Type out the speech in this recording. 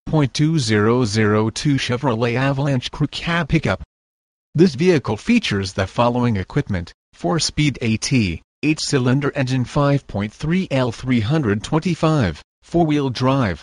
5.2002 Chevrolet Avalanche Crew Cab Pickup. This vehicle features the following equipment: 4-speed AT, 8-cylinder engine, 5.3 L 325, 4-wheel drive,